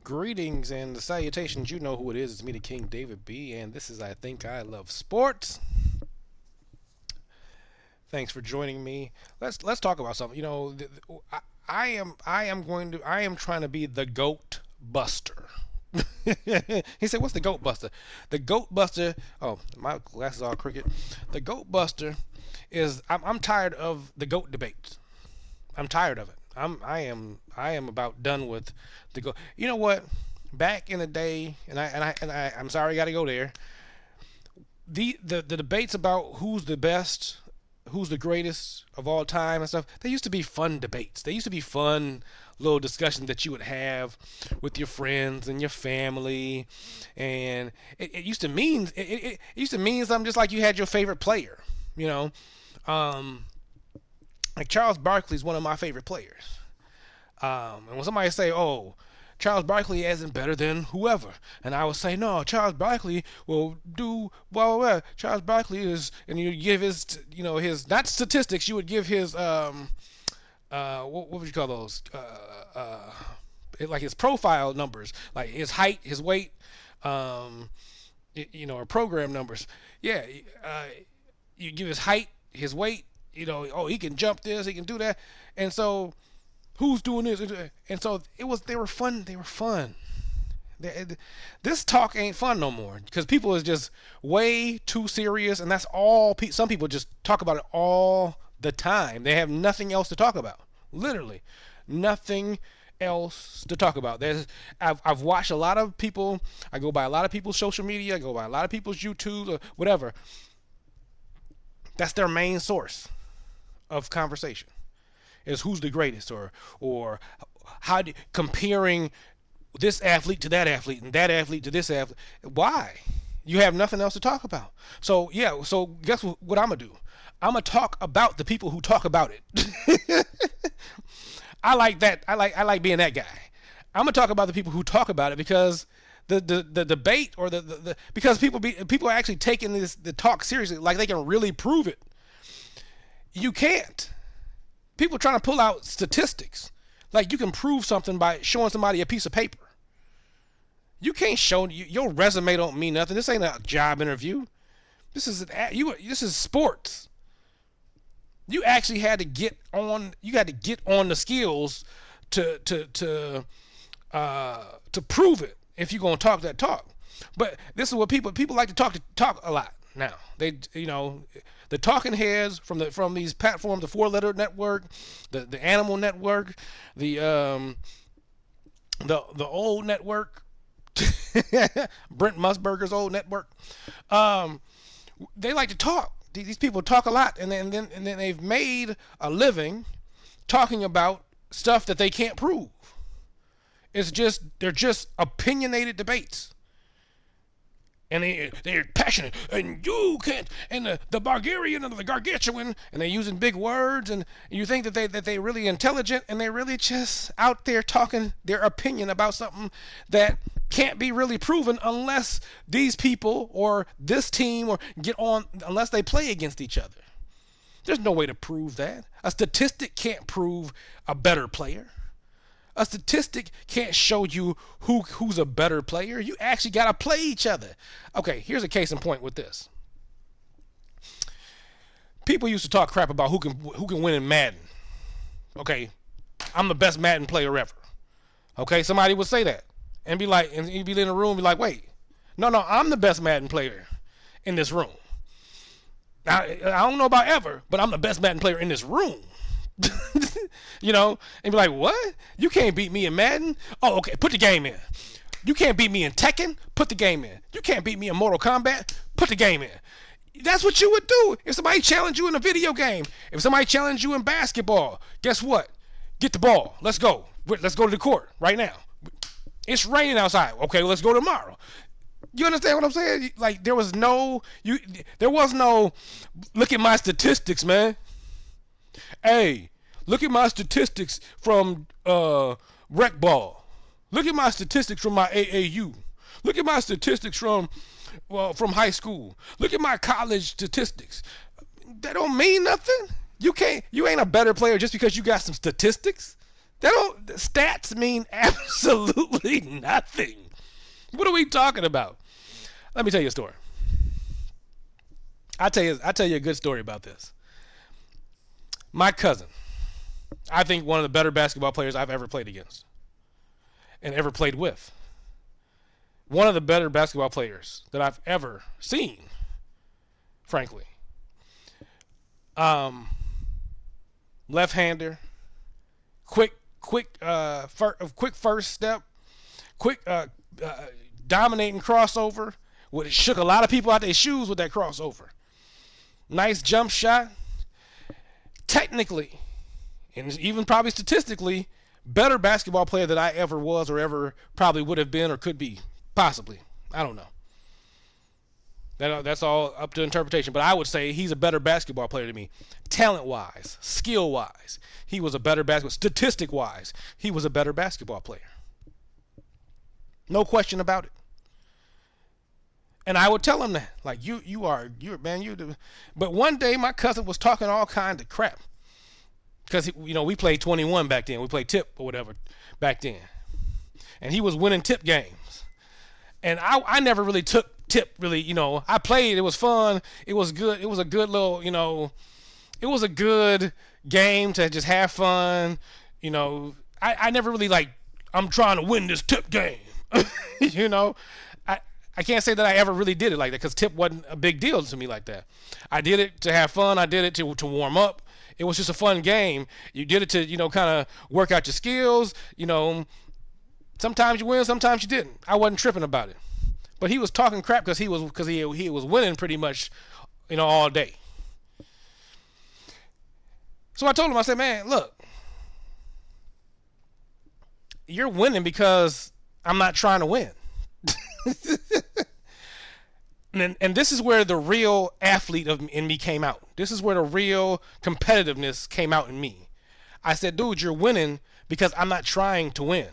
Greetings and the salutations. You know who it is. It's me, the King David B, and this is I Think I Love Sports. Thanks for joining me. Let's talk about something. I am trying to be the goat buster. He said, "What's the goat buster?" The goat buster. Oh, my glasses are crooked. The goat buster is I'm tired of the goat debates. I'm tired of it. I am about done with the go. You know what? Back in the day, I'm sorry, I got to go there. The debates about who's the best, who's the greatest of all time and stuff. They used to be fun debates. They used to be fun little discussions that you would have with your friends and your family, and it used to mean it used to mean something just like you had your favorite player. You know, um, like Charles Barkley is one of my favorite players. And when somebody say, "Oh, Charles Barkley isn't better than whoever," and I would say, "No, Charles Barkley will do well. Charles Barkley is," and you give his, his not statistics. You would give his what would you call those? Like his profile numbers, like his height, his weight, or program numbers. Yeah, you give his height, his weight. Oh, he can jump this, he can do that, and so who's doing this? And so it was. They were fun. They were fun. This talk ain't fun no more because people is just way too serious, and that's all. Some people just talk about it all the time. They have nothing else to talk about. Literally, nothing else to talk about. I've watched a lot of people. I go by a lot of people's social media. I go by a lot of people's YouTube or whatever. That's their main source of conversation is who's the greatest or comparing this athlete to that athlete and that athlete to this athlete. Why? You have nothing else to talk about. So yeah, so guess what I'm gonna do? I'm gonna talk about the people who talk about it. I like that. I like being that guy. I'm gonna talk about the people who talk about it because the debate or because people are actually taking the talk seriously, like they can really prove it. You can't. People trying to pull out statistics, like you can prove something by showing somebody a piece of paper. You can't show your resume don't mean nothing. This ain't a job interview. This is sports. You actually had to get on. You had to get on the skills to prove it if you're gonna talk that talk. But this is what people like to talk a lot now. They the talking heads from these platforms, the Four Letter Network, the Animal Network, the old network, Brent Musburger's old network. They like to talk. These people talk a lot, and then they've made a living talking about stuff that they can't prove. They're just opinionated debates. And they're passionate, and you can't, and the Bulgarian and the gargantuan, and they're using big words, and you think that they're really intelligent, and they're really just out there talking their opinion about something that can't be really proven unless these people or this team unless they play against each other. There's no way to prove that. A statistic can't prove a better player. A statistic can't show you who's a better player. You actually got to play each other. Okay, here's a case in point with this. People used to talk crap about who can win in Madden. Okay, I'm the best Madden player ever. Okay, somebody would say that and be like, and you'd be in the room and be like, wait, no, I'm the best Madden player in this room. Now, I don't know about ever, but I'm the best Madden player in this room. And be like, what? You can't beat me in Madden? Oh, okay, put the game in. You can't beat me in Tekken? Put the game in. You can't beat me in Mortal Kombat? Put the game in. That's what you would do if somebody challenged you in a video game. If somebody challenged you in basketball, guess what? Get the ball. Let's go. Let's go to the court right now. It's raining outside. Okay, let's go tomorrow. You understand what I'm saying? Like there was no look at my statistics, man. Hey, look at my statistics from rec ball. Look at my statistics from my AAU. Look at my statistics from high school. Look at my college statistics. That don't mean nothing. You ain't a better player just because you got some statistics. They don't. Stats mean absolutely nothing. What are we talking about? Let me tell you a story. I tell you a good story about this. My cousin, I think one of the better basketball players I've ever played against and ever played with. One of the better basketball players that I've ever seen, frankly. Left-hander, quick first step, quick dominating crossover. It shook a lot of people out their shoes with that crossover. Nice jump shot. Technically, and even probably statistically, better basketball player than I ever was or ever probably would have been or could be, possibly. I don't know. That's all up to interpretation. But I would say he's a better basketball player than me. Talent-wise, skill-wise, he was a better basketball. Statistic-wise, he was a better basketball player. No question about it. And I would tell him that, like, but one day my cousin was talking all kinds of crap. Because, we played 21 back then. We played tip or whatever back then. And he was winning tip games. And I never really took tip, really, I played. It was fun. It was good. It was a good little, it was a good game to just have fun. I never really, I'm trying to win this tip game. I can't say that I ever really did it like that because tip wasn't a big deal to me like that. I did it to have fun. I did it to warm up. It was just a fun game. You did it to, kind of work out your skills. Sometimes you win, sometimes you didn't. I wasn't tripping about it. But he was talking crap because he was winning pretty much, all day. So I told him, I said, man, look, you're winning because I'm not trying to win. And this is where the real athlete in me came out. This is where the real competitiveness came out in me. I said, dude, you're winning because I'm not trying to win.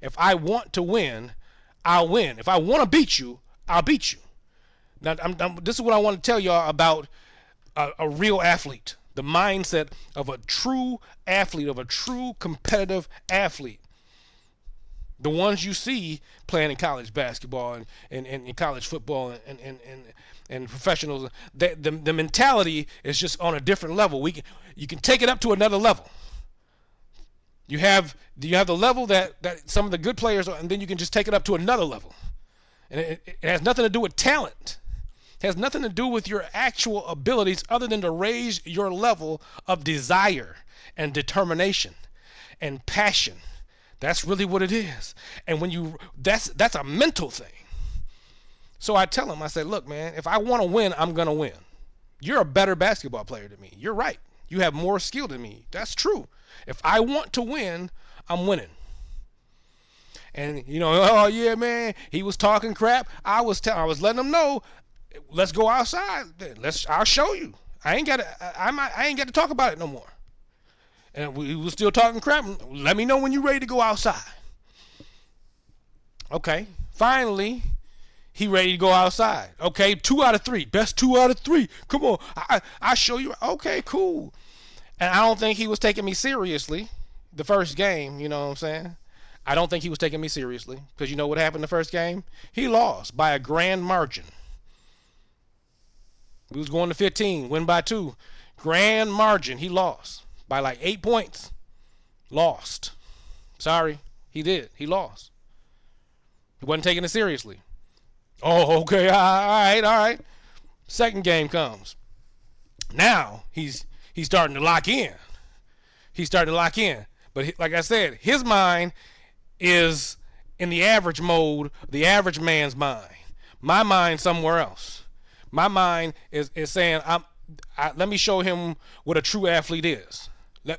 If I want to win, I'll win. If I want to beat you, I'll beat you. Now, this is what I want to tell y'all about a real athlete. The mindset of a true athlete, of a true competitive athlete. The ones you see playing in college basketball and in college football and professionals, the mentality is just on a different level. You can take it up to another level. You have the level that some of the good players are, and then you can just take it up to another level. And it has nothing to do with talent. It has nothing to do with your actual abilities other than to raise your level of desire and determination and passion. That's really what it is. And when that's a mental thing. So I tell him, I said, look, man, if I want to win, I'm going to win. You're a better basketball player than me. You're right. You have more skill than me. That's true. If I want to win, I'm winning. And, oh, yeah, man, he was talking crap. I was letting him know, let's go outside. I'll show you. I ain't got to talk about it no more. And we were still talking crap. Let me know when you're ready to go outside. Okay. Finally, he ready to go outside. Okay, 2 out of 3. Best 2 out of 3. Come on. I show you. Okay, cool. And I don't think he was taking me seriously the first game. You know what I'm saying? I don't think he was taking me seriously. Because you know what happened the first game? He lost by a grand margin. We was going to 15. Win by 2. Grand margin. He lost. By like 8 points. Lost. Sorry. He did. He lost. He wasn't taking it seriously. Oh, okay. All right. Second game comes. Now he's starting to lock in. But like I said, his mind is in the average mode, the average man's mind. My mind somewhere else. My mind is saying, let me show him what a true athlete is.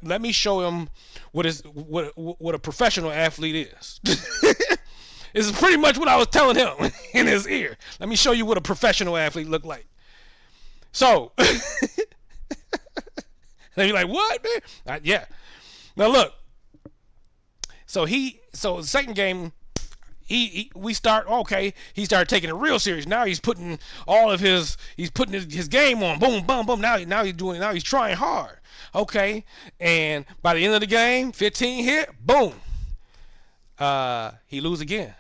Let me show him what a professional athlete is. This is pretty much what I was telling him in his ear. Let me show you what a professional athlete look like. So, and you're like, what, man? Yeah. Now look. So the second game, we start, okay, he started taking it real serious. Now he's putting his game on. Boom, boom, boom. Now he's trying hard. Okay, and by the end of the game, 15 hit, boom, he lose again.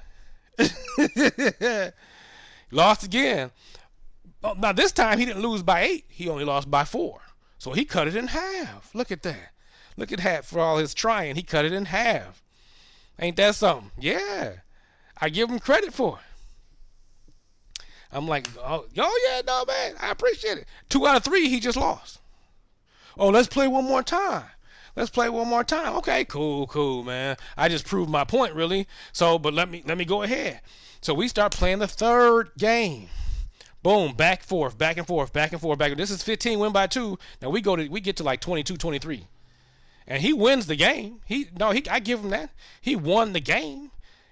Lost again. Oh, now this time he didn't lose by 8. He only lost by 4. So he cut it in half. Look at that. Look at that. For all his trying, he cut it in half. Ain't that something? Yeah. I give him credit for it. I'm like, oh yeah, no man, I appreciate it. 2 out of 3, he just lost. Oh, let's play one more time. Let's play one more time. Okay, cool, man. I just proved my point, really. So, but let me go ahead. So we start playing the third game. Boom, back forth, back and forth, back and forth, back. This is 15, win by 2. Now we get to like 22, 23. And he wins the game. I give him that. He won the game.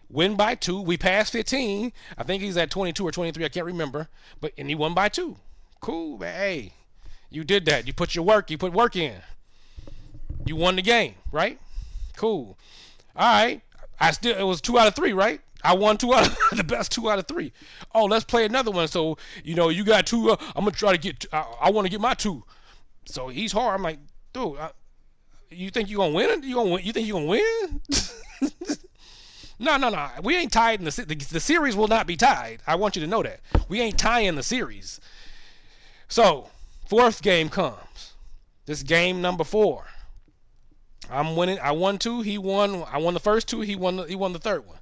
Win by 2. We passed 15. I think he's at 22 or 23. I can't remember. And he won by 2. Cool, man. Hey, you did that. You put work in. You won the game, right? Cool. All right. It was 2 out of 3, right? I won 2 out of the best 2 out of 3. Oh, let's play another one. So, you got 2. I'm going to try to get, I want to get my 2. So he's hard. I'm like, dude, you think you're going to win? You think you're going to win? No. We ain't tied in the series will not be tied. I want you to know that. We ain't tying the series. So, 4th game comes. This game number 4. I'm winning. I won 2. He won. I won the first 2. He won the 3rd one.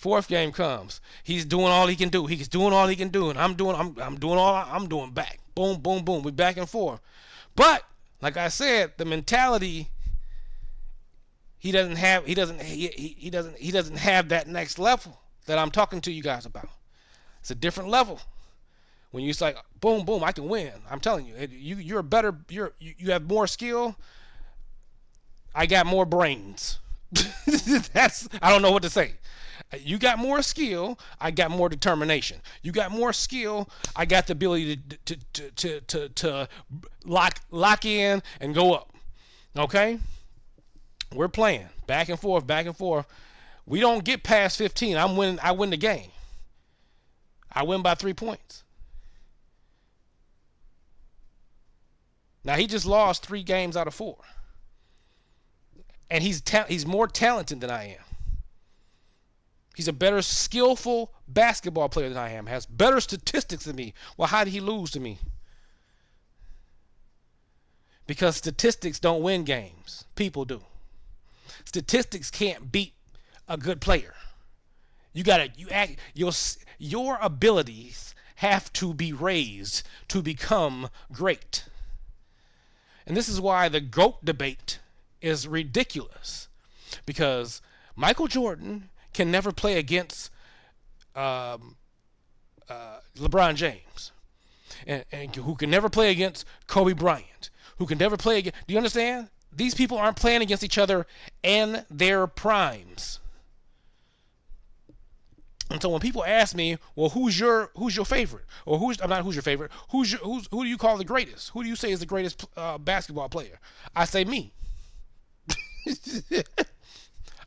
4th game comes. He's doing all he can do. He's doing all he can do, and I'm doing all I'm doing back. Boom, boom, boom. We back and forth. But like I said, the mentality he doesn't have that next level that I'm talking to you guys about. It's a different level. When you like boom, boom, I can win. I'm telling you, you're better. You have more skill. I got more brains. I don't know what to say. You got more skill. I got more determination. You got more skill. I got the ability to lock in and go up. Okay? We're playing back and forth, back and forth. We don't get past 15. I win the game. I win by 3 points. Now he just lost 3 games out of 4. And he's more talented than I am. He's a better skillful basketball player than I am. Has better statistics than me. Well, how did he lose to me? Because statistics don't win games. People do. Statistics can't beat a good player. Your abilities have to be raised to become great. And this is why the GOAT debate is ridiculous, because Michael Jordan can never play against LeBron James, and who can never play against Kobe Bryant, who can never play against. Do you understand? These people aren't playing against each other in their primes. And so when people ask me, well, who's your favorite, or I'm not who's your favorite, who do you call the greatest? Who do you say is the greatest basketball player? I say me.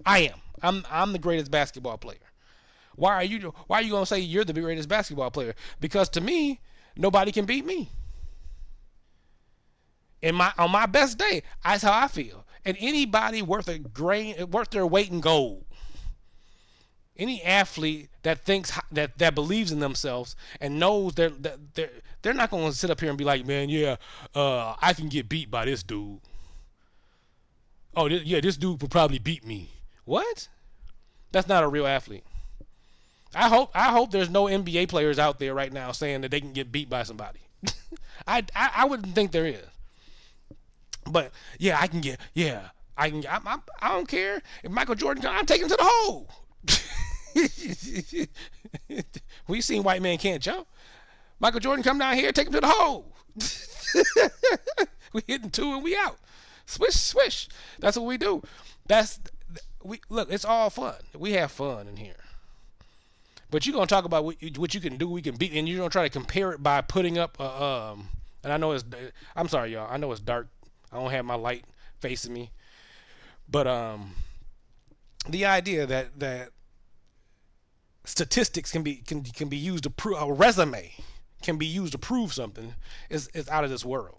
I am. I'm the greatest basketball player. Why are you gonna say you're the greatest basketball player? Because to me, nobody can beat me. On my best day, that's how I feel. And anybody worth their weight in gold, any athlete that thinks that believes in themselves and knows they're not gonna sit up here and be like, man, yeah, I can get beat by this dude. Oh, this dude would probably beat me. What? That's not a real athlete. I hope there's no NBA players out there right now saying that they can get beat by somebody. I wouldn't think there is. But yeah, I can. I don't care if Michael Jordan comes. I'm taking him to the hole. We seen white man can't jump. Michael Jordan come down here, take him to the hole. We hitting 2 and we out. Swish, swish. That's what we do. Look. It's all fun. We have fun in here. But you're gonna talk about what you can do. We can beat, and you're gonna try to compare it by putting up. And I know I'm sorry, y'all. I know it's dark. I don't have my light facing me. But the idea that statistics can be used to prove, a resume can be used to prove something is out of this world.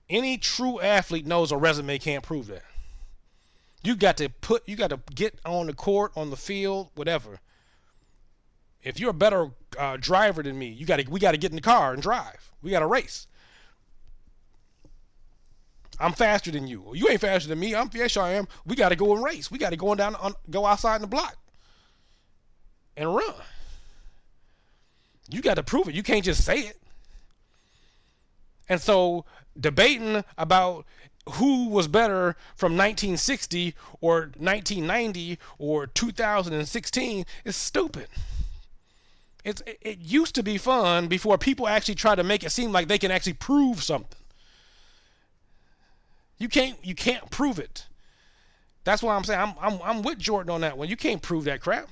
Any true athlete knows a resume can't prove that. You got to get on the court, on the field, whatever. If you're a better driver than me, we got to get in the car and drive. We got to race. I'm faster than you. You ain't faster than me. Yes, I am. We got to go and race. We got to go outside in the block and run. You got to prove it. You can't just say it. And so debating about who was better from 1960 or 1990 or 2016 is stupid. It used to be fun before people actually try to make it seem like they can actually prove something. You can't prove it. That's why I'm saying I'm with Jordan on that one. You can't prove that crap.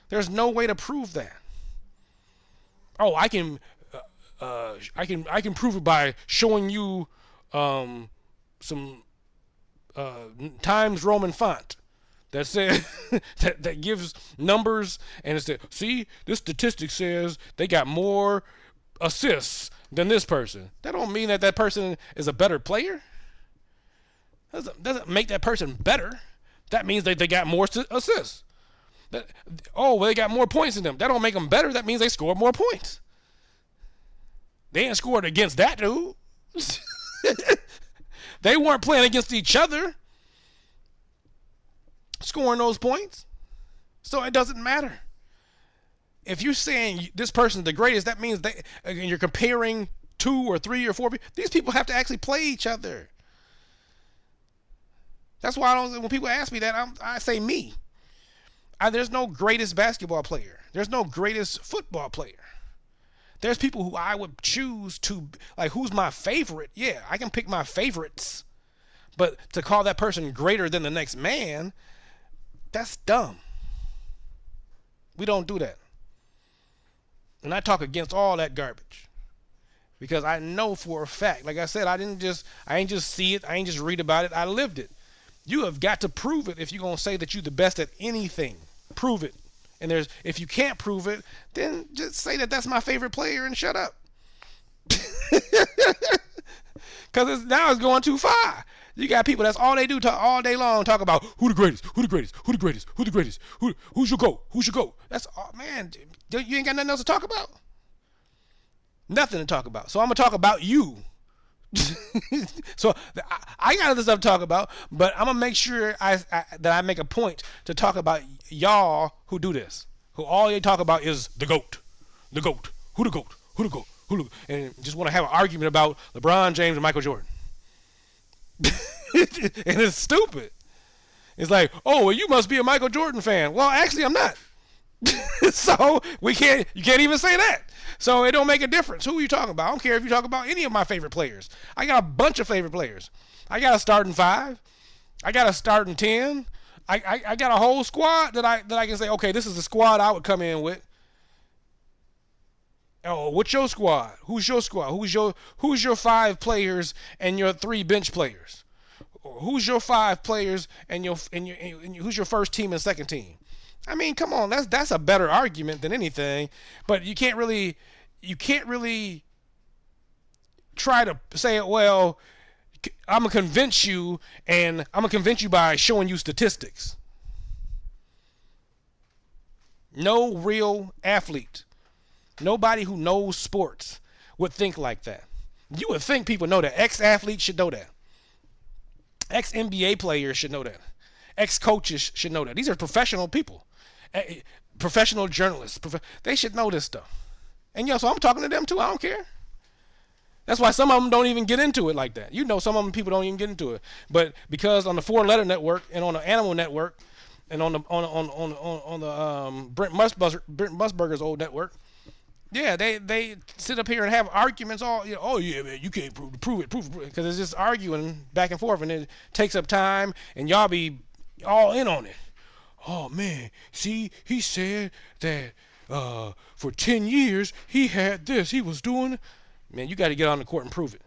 There's no way to prove that. Oh, I can prove it by showing you some Times Roman font that says that gives numbers, and it says, see, this statistic says they got more assists than this person. That don't mean that person is a better player. Doesn't make that person better. That means that they got more assists. They got more points than them. That don't make them better. That means they scored more points. They ain't scored against that dude. They weren't playing against each other, scoring those points. So it doesn't matter. If you're saying this person's the greatest, that means you're comparing 2 or 3 or 4 people. These people have to actually play each other. That's why when people ask me that, I say me. There's no greatest basketball player. There's no greatest football player. There's people who I would choose to, like, who's my favorite? Yeah, I can pick my favorites. But to call that person greater than the next man, that's dumb. We don't do that. And I talk against all that garbage. Because I know for a fact, like I said, I ain't just see it, I ain't just read about it, I lived it. You have got to prove it if you're going to say that you're the best at anything. Prove it. And if you can't prove it, then just say that that's my favorite player and shut up. Because now it's going too far. You got people, that's all they do all day long, talk about who the greatest, who's your GOAT. That's all, man, you ain't got nothing else to talk about. Nothing to talk about. So I'm going to talk about you. So I got other stuff to talk about, but I'm gonna make sure that I make a point to talk about y'all who do this, who all they talk about is the GOAT, who the GOAT, and just want to have an argument about LeBron James and Michael Jordan. And it's stupid. It's like, oh, well, you must be a Michael Jordan fan. Well, actually, I'm not. So you can't even say that. So it don't make a difference. Who are you talking about? I don't care if you talk about any of my favorite players. I got a bunch of favorite players. I got a starting 5. I got a starting 10. I got a whole squad that I can say, okay, this is the squad I would come in with. Oh, what's your squad? Who's your squad? Who's your 5 players and your 3 bench players? Who's your 5 players and who's your first team and second team? I mean, come on, that's a better argument than anything. But you can't really try to say, well, I'm gonna convince you, and I'm gonna convince you by showing you statistics. No real athlete, nobody who knows sports would think like that. You would think people know that. Ex-athletes should know that. Ex-NBA players should know that. Ex-coaches should know that. These are professional people. Professional journalists. They should know this stuff. And so I'm talking to them too. I don't care. That's why some of them don't even get into it like that. Some of them people don't even get into it. But because on the 4-letter network and on the Animal Network and on the Brent Musburger's old network, yeah, they sit up here and have arguments all, oh yeah, man, you can't prove it, because it's just arguing back and forth, and it takes up time, and y'all be all in on it. Oh man, see, he said that for 10 years he had this, he was doing. Man, you got to get on the court and prove it.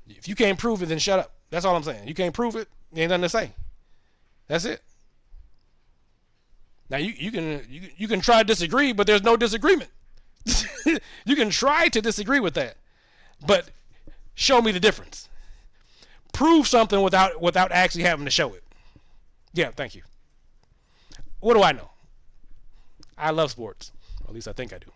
If you can't prove it, then shut up. That's all I'm saying. You can't prove it, ain't nothing to say. That's it. Now you can try to disagree, but there's no disagreement. You can try to disagree with that, but Show me the difference. Prove something without actually having to show it. Yeah, thank you. What do I know? I love sports. Or at least I think I do.